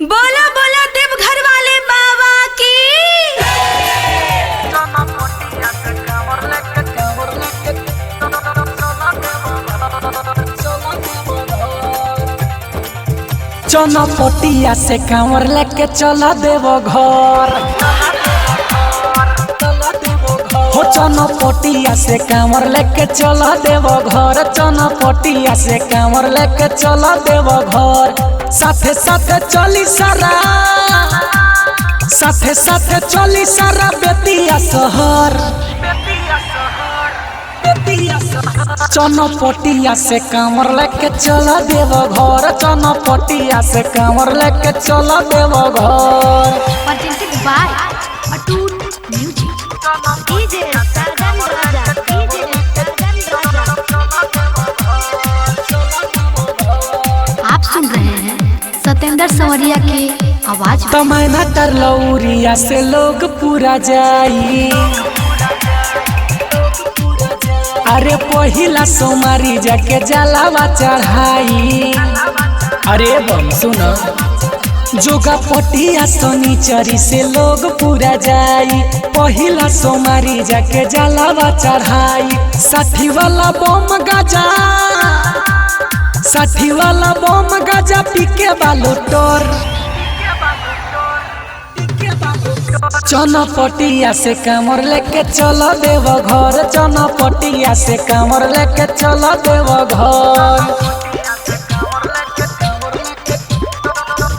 बोला बोला देवघर वाले बाबा की। चनपटिया से कांवर लेके चला देवो घर। हो चनपटिया से कांवर लेके चला देवो घर। चनपटिया से कांवर लेके चला देवो घर। साथे साथे चली सारा, साथे साथे चली सारा बेतिया शहर। चनपटिया से कांवर लेके चला देवो घर। चनपटिया से कांवर लेके चला देवो घर। Presented by अटूट म्यूजिक। डीजे सरगम राजा, डीजे सरगम राजा। आप सुन रहे हैं सतेंद्र संवरिया की आवाज में। तमैना तरलौरिया से लोग पूरा जाई। अरे पहिला सोमारी जाके जलावा चढ़ाई। अरे बम सुनो, जोगा पटिया शनिचरी से लोग पूरा जाई। पहिला सोमारी जाके जलावा चढ़ाई। 60 वाला बम गाजा, 60 वाला बम गाजा पीके बालो टोर। चनपटिया से कांवर लेके चला देवो घर। चनपटिया से कांवर लेके चला देवो घर।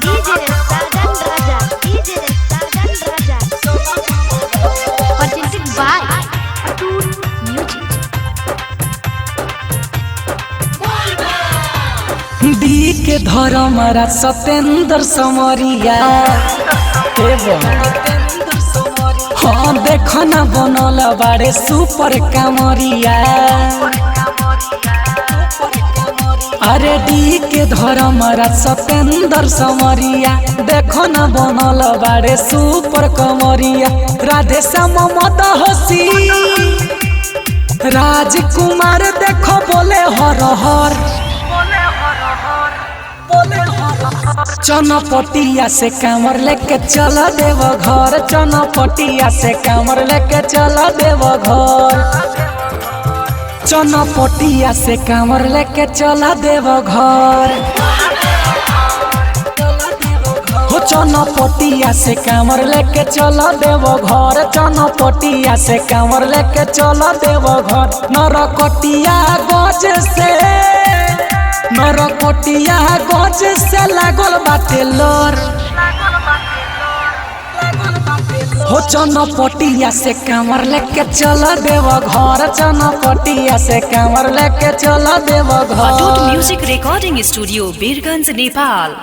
DJ Sargam Raja, DJ Sargam Raja. Presented by अटूट म्यूजिक। डी के धर्मरा सतेंद्र समरिया। हाँ देखो ना बनल बारे सुपर कामरिया। अरे डी के धर्मरा सतेंद्र समरिया। देखो ना बनल बारे सुपर कमरिया। राधे श्याम मत हसी, राजकुमार देखो बोले हर हर। चनपटिया से कांवर लेके चला देवो घर। चनपटिया से कांवर लेके चला देवो घर। चनपटिया से कांवर लेके चला देवो घर। हो चनपटिया से कांवर लेके चला देवो घर। चनपटिया से कांवर लेके चला देवो घर। नरकटिया गज से, नरकटिया गज से लागल बाटे लोर। हो चनपटिया से कांवर लेके चला देवो घर। चनपटिया से कांवर लेके चला देवो घर। Atoot music recording studio Birgunj Nepal.